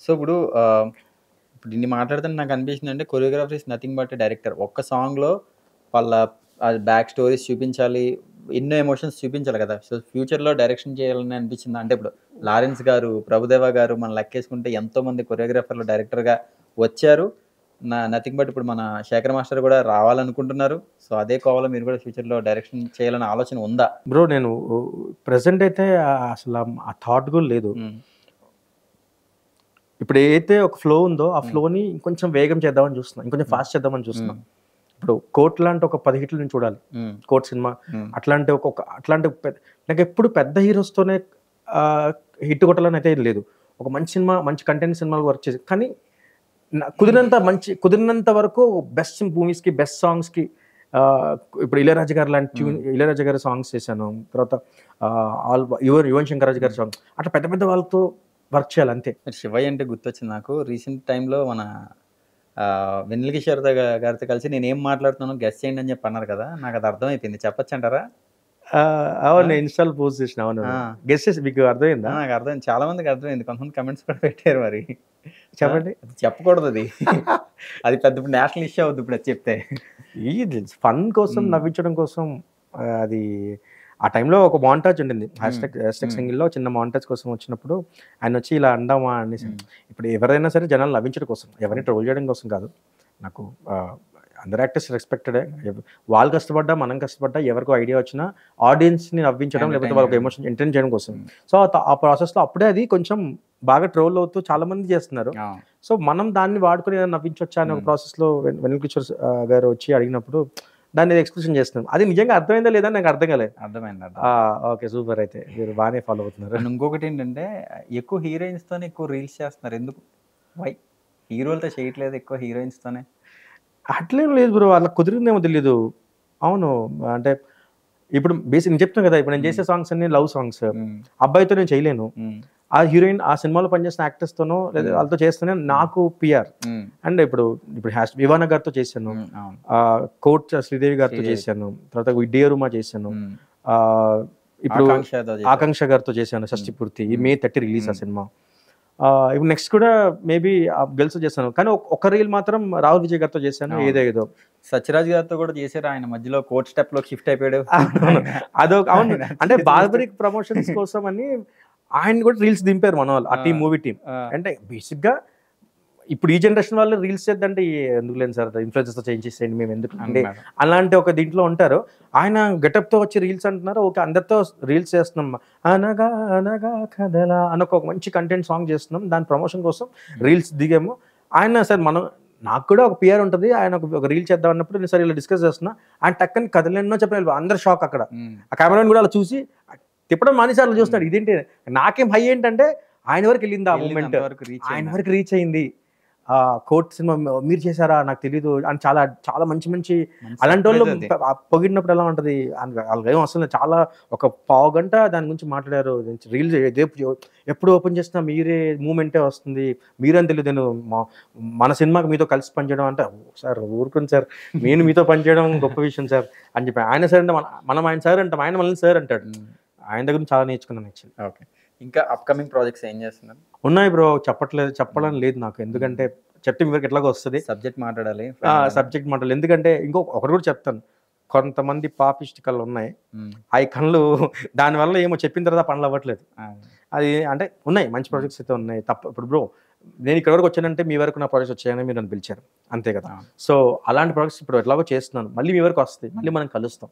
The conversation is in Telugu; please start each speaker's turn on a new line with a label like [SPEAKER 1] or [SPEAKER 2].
[SPEAKER 1] సో, ఇప్పుడు ఇన్ని మాట్లాడుతుంటే నాకనిపించిందంటే choreographer is nothing but a director. ఒక్క సాంగ్‌లో వాళ్ళ బ్యాక్ స్టోరీస్ చూపించాలి. ఎన్నో ఎమోషన్స్ చూపించాలి కదా! సో, ఫ్యూచర్‌లో డైరెక్షన్ చేయాలని అనిపించిందా? అంటే ఇప్పుడు 'లారెన్స్' గారు, 'ప్రభుదేవా' గారు మనం లెక్కేసుకుంటే ఎంతోమంది కొరియోగ్రాఫర్‌లు డైరెక్టర్‌గా వచ్చారు. నథింగ్ బట్ ఇప్పుడు మన 'శేఖర్ మాస్టర్' కూడా రావాలనుకుంటున్నారు. సో, అదే కోవలో మీరు కూడా ఫ్యూచర్‌లో డైరెక్షన్ చేయాలనే ఆలోచన ఉందా?
[SPEAKER 2] బ్రో నేను ప్రెజెంట్ అయితే అసల ఆ థాట్ గూడా లేదు.
[SPEAKER 1] హ్మ్.
[SPEAKER 2] ఇప్పుడు ఏదైతే ఒక ఫ్లో ఉందో, ఆ
[SPEAKER 1] హ్మ్.
[SPEAKER 2] ఫ్లోని ఇంకొంచెం వేగం చేద్దామని చూస్తున్నా. ఇంకొంచెం ఫాస్ట్ చేద్దామని చూస్తున్నా. ఇప్పుడు 'కోట్' లాంటి ఒక 10 హిట్లు నేను చూడాలి.
[SPEAKER 1] హ్మ్.
[SPEAKER 2] 'కోట్' సినిమా
[SPEAKER 1] హ్మ్.
[SPEAKER 2] అట్లాంటి నాకెప్పుడు పెద్ద హీరోస్‌తోనే ఆహ్, హిట్ కొట్టాలని అయితే లేదు. ఒక మంచి సినిమా, మంచి కంటెంట్ సినిమాలు వర్క్ చేసి కానీ కుదిరినంత వరకు బెస్ట్ మూవీస్‌కి, బెస్ట్ సాంగ్స్‌కి ఆహ్, ఇప్పుడు 'ఇళయరాజా' గారు లాంటి
[SPEAKER 1] హ్మ్.
[SPEAKER 2] 'ఇళయరాజా' గారి సాంగ్స్ చేశాను. తర్వాత యువన్ శంకర్ రాజా గారి సాంగ్స్ అట్లా పెద్ద పెద్ద వాళ్ళతో వర్క్ చేయాలి అంతే.
[SPEAKER 1] మీరు 'శివయ్య' అంటే గుర్తొచ్చింది నాకు. రీసెంట్ టైమ్‌లో మన 'వెన్నెల కిషోర్' గారితో కలిసి నేనేం మాట్లాడుతున్నానో గెస్ చేయండి అని చెప్పి అన్నారు కదా! నాకది అర్థమైపోయింది. చెప్పొచ్చంటారా?
[SPEAKER 2] అవును.
[SPEAKER 1] ఆ!
[SPEAKER 2] నేను ఇన్‌స్టా‌లో పోస్ట్ చేసిన. అవును.
[SPEAKER 1] ఆ!
[SPEAKER 2] గెస్ చేసి మీకు అర్థమైందా?
[SPEAKER 1] నాకు అర్థమైంది. చాలా మందికి అర్థమైంది. కొంతమంది కామెంట్స్ కూడా పెట్టారు మరి. ఆ!
[SPEAKER 2] చెప్పండి.
[SPEAKER 1] అది చెప్పకూడదది. అది పెద్ద ఇప్పుడు నేషనల్ ఇష్యూ అవుద్ది ఇప్పుడు అది చెప్తే.
[SPEAKER 2] ఇది ఫన్ కోసం,
[SPEAKER 1] హ్మ్.
[SPEAKER 2] నవ్వించడం కోసం అది ఆ టైంలో ఒక మోంటాజ్ ఉండింది.
[SPEAKER 1] హ్మ్.
[SPEAKER 2] హ్యాష్‌ట్యాగ్
[SPEAKER 1] హ్మ్.
[SPEAKER 2] సింగిల్‌లో చిన్న మోంటాజ్ కోసం వచ్చినప్పుడు ఆయనొచ్చి ఇలా అందామా అనేసి.
[SPEAKER 1] హ్మ్.
[SPEAKER 2] ఇప్పుడు ఎవరైనా సరే జనాల్ని నవ్వించడం కోసం, ఎవరిని
[SPEAKER 1] అవును.
[SPEAKER 2] ట్రోల్ చేయడం కోసం కాదు. నాకు అందరు యాక్టర్స్ రెస్పెక్టెడే. వాళ్ళు కష్టపడ్డా, మనం కష్టపడ్డా ఎవరికో ఐడియా వచ్చినా ఆడియన్స్‌ని నవ్వించడం, లేకపోతే
[SPEAKER 1] ఎంటర్‌టైన్
[SPEAKER 2] వాళ్ళకి
[SPEAKER 1] చేయడం.
[SPEAKER 2] ఎమోషన్ ఎంటర్‌టైన్ చేయడం కోసం.
[SPEAKER 1] హ్మ్.
[SPEAKER 2] సో, ఆ ప్రాసెస్‌లో అప్పుడే అది కొంచెం బాగా ట్రోల్ అవుతూ చాలామంది చేస్తున్నారు.
[SPEAKER 1] అవును.
[SPEAKER 2] సో, మనం దాన్ని వాడుకొని ఏదైనా నవ్వించొచ్చా అనే ఒక
[SPEAKER 1] హ్మ్.
[SPEAKER 2] ప్రాసెస్‌లో వెన్నెల కిషోర్ గారు వచ్చి అడిగినప్పుడు దాన్ని ఎక్స్‌ప్రెషన్ చేస్తున్నాం. అది నిజంగా అర్థమైందా లేదా అని నాకు అర్థం కాలేదు.
[SPEAKER 1] అర్థమైంది.
[SPEAKER 2] ఆ!
[SPEAKER 1] అర్థమైంది.
[SPEAKER 2] ఓకే. సూపర్ అయితే. మీరు బానే ఫాలో అవుతున్నారు.
[SPEAKER 1] అండ్ ఇంకొకటేంటంటే ఎక్కువ హీరోయిన్స్‌తోనే ఎక్కువ రీల్స్ చేస్తున్నారు. ఎందుకు? వై? హీరోలతో చేయట్లేదు ఎక్కువ హీరోయిన్స్‌తోనే.
[SPEAKER 2] అట్లేం లేదు బ్రో. అలా కుదిరిందేమో తెలీదు. అవును. అంటే ఇప్పుడు నేను చెప్తున్నా కదా! ఇప్పుడు నేను
[SPEAKER 1] హ్మ్.
[SPEAKER 2] చేసే సాంగ్స్ అన్నీ లవ్ సాంగ్స్.
[SPEAKER 1] హ్మ్.
[SPEAKER 2] అబ్బాయితో నేను చేయలేను.
[SPEAKER 1] హ్మ్.
[SPEAKER 2] ఆ హీరోయిన్ ఆ సినిమాలో పనిచేసిన యాక్టర్స్‌తోనో లేదా
[SPEAKER 1] హ్మ్.
[SPEAKER 2] వాళ్ళతో చేస్తేనే
[SPEAKER 1] హ్మ్.
[SPEAKER 2] నాకు పీఆర్.
[SPEAKER 1] హ్మ్.
[SPEAKER 2] అండ్ ఇప్పుడు వివాన గారితో చేశాను.
[SPEAKER 1] హ్మ్. అవును.
[SPEAKER 2] కోట్ శ్రీదేవి గారితో
[SPEAKER 1] శ్రీదేవితో.
[SPEAKER 2] చేశాను. తర్వాత 'డియరుమా' చేశాను.
[SPEAKER 1] హ్మ్.
[SPEAKER 2] ఆహ్, ఇప్పుడు
[SPEAKER 1] 'ఆకాంక్ష'తో చేశారు.
[SPEAKER 2] 'ఆకాంక్ష' గారితో చేశాను.
[SPEAKER 1] హ్మ్.
[SPEAKER 2] 'షష్టి పూర్తి'
[SPEAKER 1] హ్మ్.
[SPEAKER 2] మే 30 రిలీజ్ ఆ
[SPEAKER 1] హ్మ్.
[SPEAKER 2] సినిమా. ఇప్పుడు నెక్స్ట్ కూడా మేబీ గర్ల్స్‌తో చేశాను. కానీ ఒక రీల్ మాత్రం రాహుల్ విజయ్ గారితో చేశాను.
[SPEAKER 1] అవును.
[SPEAKER 2] ఏదో ఏదో.
[SPEAKER 1] 'సత్యరాజ్' గారితో కూడా చేసారు. ఆయన మధ్యలో కోచ్ స్టెప్‌లోకి షిఫ్ట్ అయిపోయాడు.
[SPEAKER 2] అవును.
[SPEAKER 1] ఆయన
[SPEAKER 2] అవును.
[SPEAKER 1] ఆయన
[SPEAKER 2] అంటే
[SPEAKER 1] చేతి మిస్టేక్.
[SPEAKER 2] 'బార్బరిక్' ప్రమోషన్స్ కోసమని ఆయన కూడా రీల్స్ దింపారు మనోళ్ళు. ఆ
[SPEAKER 1] ఆ!
[SPEAKER 2] Movie team.
[SPEAKER 1] ఆ!
[SPEAKER 2] అంటే బేసిక్‌గా ఇప్పుడు ఈ జనరేషన్ వాళ్ళు రీల్స్ చేద్దంటే ఎందుకులేండి సార్ ఇన్‌ఫ్లుయెన్సర్స్‌తో చేయించేసేయండి మేమెందుకులేండి
[SPEAKER 1] అన్నారు.
[SPEAKER 2] అలాంటి ఒక దీంట్లో ఉంటారు. ఆయన గెటప్‌తో వచ్చి రీల్స్ అంటున్నారు. ఓకే. అందరితో రీల్స్ చేస్తున్నాం. అనగా అనగా కదలా అని ఒక మంచి కంటెంట్ సాంగ్ చేస్తున్నాం. దాని ప్రమోషన్ కోసం
[SPEAKER 1] హ్మ్.
[SPEAKER 2] రీల్స్ దిగాము. ఆయన సార్ నాకు కూడా ఒక పీఆర్ ఉంటది. ఆయన ఒక రీల్ చేద్దాం అన్నప్పుడు నేను సరే ఇలా డిస్కస్ చేస్తున్నా. ఆయన టక్కని కదలెన్నో చెప్పిన అందరూ షాక్ అక్కడ.
[SPEAKER 1] హ్మ్.
[SPEAKER 2] ఆ కెమెరామెన్ కూడా అలా చూసి తిప్పడం మానేసి అలా
[SPEAKER 1] హ్మ్.
[SPEAKER 2] చూస్తున్నాడు. ఇదేంటి నాకేం హై ఏంటంటే ఆయన వరకు వెళ్ళింది ఆ
[SPEAKER 1] ఎళ్ళింది
[SPEAKER 2] మూమెంట్.
[SPEAKER 1] అంతవరకు రీచ్
[SPEAKER 2] ఆయన
[SPEAKER 1] అయిందని.
[SPEAKER 2] వరకు రీచ్ అయింది. 'కోర్ట్' సినిమా మీరు చేసారా? నాకు తెలీదు అని చాలా చాలా మంచి మంచి
[SPEAKER 1] మంచి
[SPEAKER 2] అలాంటోళ్ళు
[SPEAKER 1] సర్ప్రైజ్ అది.
[SPEAKER 2] పొగిడినప్పుడు ఎలా ఉంటది? ఆళ్ళకేం అవసరం లేదు. చాలా ఒక పావుగంట దాని గురించి మాట్లాడారు. రీల్స్ ఎప్పుడు ఓపెన్ చేసినా మీరే మూవ్‌మెంటే వస్తుంది. మీరని తెలీదు మన సినిమాకి మీతో కలిసి పనిచేయడం అంటే సార్ ఊరుకోండి సార్. నేను మీతో పనిచేయడం గొప్ప విషయం సార్ అని చెప్పి. ఆయన సార్ అంటే మనం ఆయన సార్ అంటాం. ఆయన మనల్ని సార్ అంటాడు.
[SPEAKER 1] హ్మ్.
[SPEAKER 2] ఆయన దగ్గర నుంచి చాలా నేర్చుకున్నాను యాక్చువల్లీ.
[SPEAKER 1] ఓకే. ఇంకా అప్‌కమింగ్ ప్రాజెక్ట్స్ ఏం చేస్తున్నారు?
[SPEAKER 2] ఉన్నాయి బ్రో.
[SPEAKER 1] హ్మ్.
[SPEAKER 2] చెప్పడం లేదు నాకు.
[SPEAKER 1] హ్మ్.
[SPEAKER 2] ఎందుకంటే చెప్తే మీ వరకు ఎట్లాగో వస్తది.
[SPEAKER 1] సబ్జెక్ట్ మాట్లాడాలి ఫైనల్‌గానే.
[SPEAKER 2] సబ్జెక్ట్ మాటలు. ఎందుకంటే ఒకటి కూడా చెప్తాను. కొంతమంది పాపిష్టి కళ్ళున్నాయి.
[SPEAKER 1] హ్మ్.
[SPEAKER 2] అయి కళ్ళు దానివల్ల ఏమో చెప్పిన తర్వాత పనులవ్వట్లేదు.
[SPEAKER 1] ఆ!
[SPEAKER 2] అది అంటే ఉన్నాయి. మంచి
[SPEAKER 1] హ్మ్.
[SPEAKER 2] ప్రాజెక్ట్స్ అయితే ఉన్నాయి. ఇప్పుడు బ్రో నేను ఇక్కడి వరకు వచ్చానంటే మీ వరకు నా ప్రాజెక్ట్స్ వచ్చాయని మీరు నన్ను పిలిచారు. అంతే కదా!
[SPEAKER 1] అవును.
[SPEAKER 2] సో, అలాంటి ప్రాజెక్ట్స్ ఇప్పుడు ఎట్లాగో చేస్తున్నాను. మళ్ళీ మీ వరకు వస్తాయి. మళ్ళీ మనం కలుస్తాం.